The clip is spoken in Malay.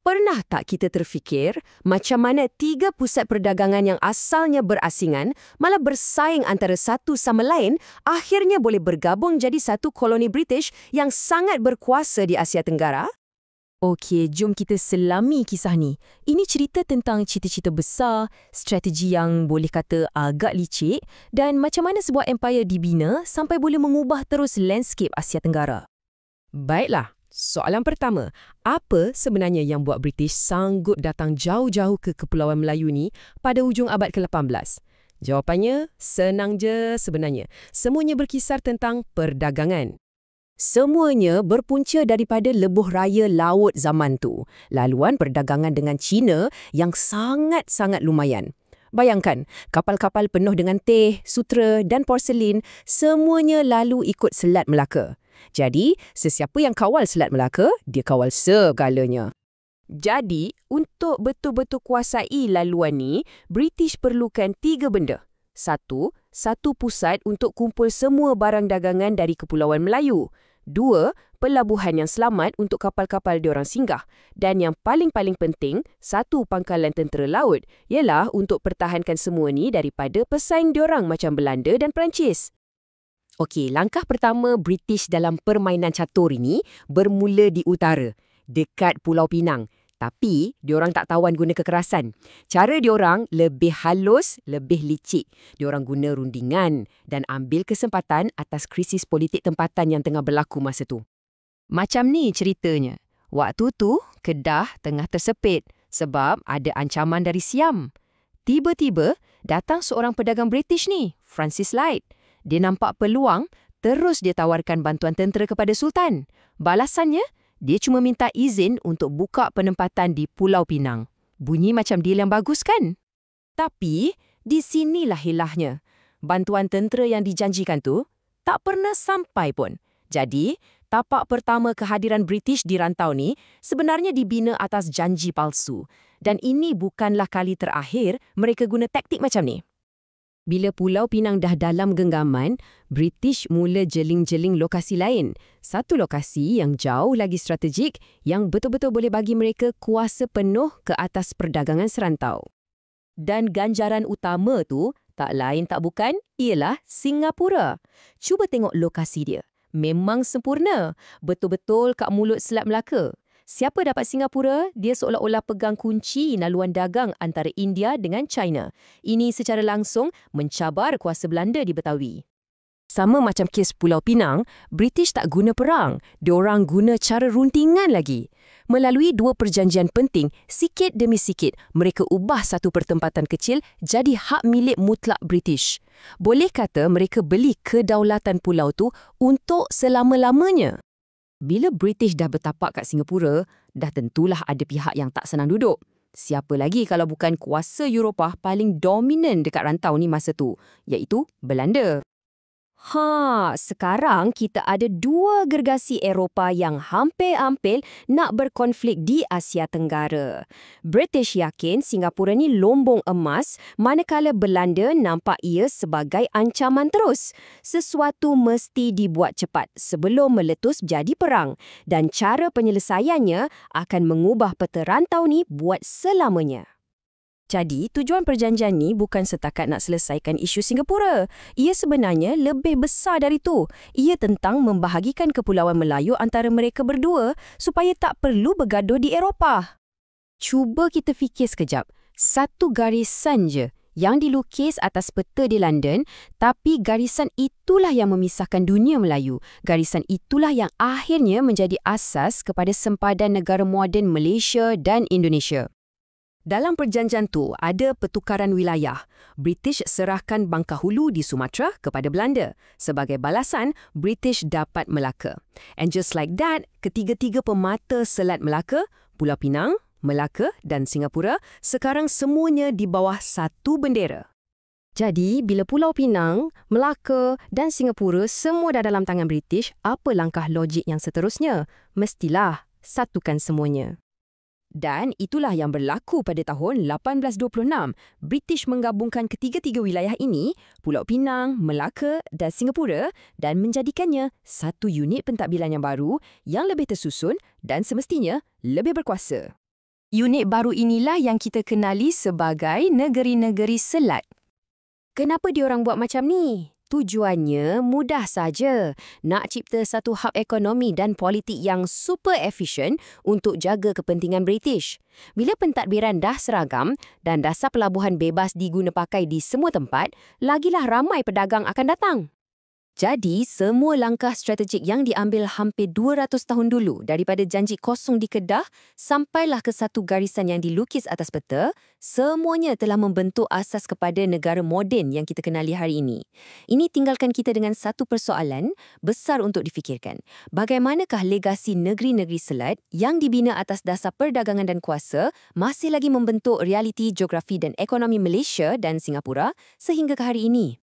Pernah tak kita terfikir macam mana tiga pusat perdagangan yang asalnya berasingan malah bersaing antara satu sama lain akhirnya boleh bergabung jadi satu koloni British yang sangat berkuasa di Asia Tenggara? Okey, jom kita selami kisah ni. Ini cerita tentang cita-cita besar, strategi yang boleh kata agak licik dan macam mana sebuah empire dibina sampai boleh mengubah terus landscape Asia Tenggara. Baiklah, soalan pertama, apa sebenarnya yang buat British sanggup datang jauh-jauh ke Kepulauan Melayu ni pada hujung abad ke-18? Jawapannya senang je sebenarnya. Semuanya berkisar tentang perdagangan. Semuanya berpunca daripada lebuh raya laut zaman tu, laluan perdagangan dengan China yang sangat-sangat lumayan. Bayangkan, kapal-kapal penuh dengan teh, sutera dan porselin semuanya lalu ikut Selat Melaka. Jadi, sesiapa yang kawal Selat Melaka, dia kawal segalanya. Jadi, untuk betul-betul kuasai laluan ni, British perlukan tiga benda. Satu pusat untuk kumpul semua barang dagangan dari Kepulauan Melayu. Dua, pelabuhan yang selamat untuk kapal-kapal diorang singgah. Dan yang paling-paling penting, satu pangkalan tentera laut, ialah untuk pertahankan semua ni daripada pesaing diorang macam Belanda dan Perancis. Okey, langkah pertama British dalam permainan catur ini bermula di utara, dekat Pulau Pinang. Tapi, diorang tak tawan guna kekerasan. Cara diorang lebih halus, lebih licik. Diorang guna rundingan dan ambil kesempatan atas krisis politik tempatan yang tengah berlaku masa tu. Macam ni ceritanya. Waktu tu, Kedah tengah tersepit sebab ada ancaman dari Siam. Tiba-tiba, datang seorang pedagang British ni, Francis Light. Dia nampak peluang, terus dia tawarkan bantuan tentera kepada Sultan. Balasannya, dia cuma minta izin untuk buka penempatan di Pulau Pinang. Bunyi macam deal yang bagus kan? Tapi, di sinilah hilahnya. Bantuan tentera yang dijanjikan tu tak pernah sampai pun. Jadi, tapak pertama kehadiran British di rantau ni sebenarnya dibina atas janji palsu. Dan ini bukanlah kali terakhir mereka guna taktik macam ni. Bila Pulau Pinang dah dalam genggaman, British mula jeling-jeling lokasi lain. Satu lokasi yang jauh lagi strategik yang betul-betul boleh bagi mereka kuasa penuh ke atas perdagangan serantau. Dan ganjaran utama tu, tak lain tak bukan, ialah Singapura. Cuba tengok lokasi dia. Memang sempurna. Betul-betul kat mulut Selat Melaka. Siapa dapat Singapura, dia seolah-olah pegang kunci laluan dagang antara India dengan China. Ini secara langsung mencabar kuasa Belanda di Betawi. Sama macam kes Pulau Pinang, British tak guna perang. Diorang guna cara runtingan lagi. Melalui dua perjanjian penting, sikit demi sikit, mereka ubah satu pertempatan kecil jadi hak milik mutlak British. Boleh kata mereka beli kedaulatan pulau tu untuk selama-lamanya. Bila British dah bertapak kat Singapura, dah tentulah ada pihak yang tak senang duduk. Siapa lagi kalau bukan kuasa Eropah paling dominan dekat rantau ni masa tu, iaitu Belanda. Sekarang kita ada dua gergasi Eropah yang hampir-hampir nak berkonflik di Asia Tenggara. British yakin Singapura ni lombong emas, manakala Belanda nampak ia sebagai ancaman terus. Sesuatu mesti dibuat cepat sebelum meletus jadi perang. Dan cara penyelesaiannya akan mengubah peta rantau ni buat selamanya. Jadi, tujuan perjanjian ni bukan setakat nak selesaikan isu Singapura. Ia sebenarnya lebih besar dari tu. Ia tentang membahagikan Kepulauan Melayu antara mereka berdua supaya tak perlu bergaduh di Eropah. Cuba kita fikir sekejap. Satu garisan je yang dilukis atas peta di London, tapi garisan itulah yang memisahkan dunia Melayu. Garisan itulah yang akhirnya menjadi asas kepada sempadan negara moden Malaysia dan Indonesia. Dalam perjanjian tu, ada pertukaran wilayah. British serahkan Bangkahulu di Sumatera kepada Belanda. Sebagai balasan, British dapat Melaka. And just like that, ketiga-tiga pemata Selat Melaka, Pulau Pinang, Melaka dan Singapura, sekarang semuanya di bawah satu bendera. Jadi, bila Pulau Pinang, Melaka dan Singapura semua dah dalam tangan British, apa langkah logik yang seterusnya? Mestilah satukan semuanya. Dan itulah yang berlaku pada tahun 1826. British menggabungkan ketiga-tiga wilayah ini, Pulau Pinang, Melaka dan Singapura, dan menjadikannya satu unit pentadbiran yang baru yang lebih tersusun dan semestinya lebih berkuasa. Unit baru inilah yang kita kenali sebagai negeri-negeri selat. Kenapa diorang buat macam ni? Tujuannya mudah saja, nak cipta satu hub ekonomi dan politik yang super efisien untuk jaga kepentingan British. Bila pentadbiran dah seragam dan dasar pelabuhan bebas diguna pakai di semua tempat, lagilah ramai pedagang akan datang. Jadi, semua langkah strategik yang diambil hampir 200 tahun dulu daripada janji kosong di Kedah sampailah ke satu garisan yang dilukis atas peta, semuanya telah membentuk asas kepada negara moden yang kita kenali hari ini. Ini tinggalkan kita dengan satu persoalan besar untuk difikirkan. Bagaimanakah legasi negeri-negeri selat yang dibina atas dasar perdagangan dan kuasa masih lagi membentuk realiti geografi dan ekonomi Malaysia dan Singapura sehingga ke hari ini?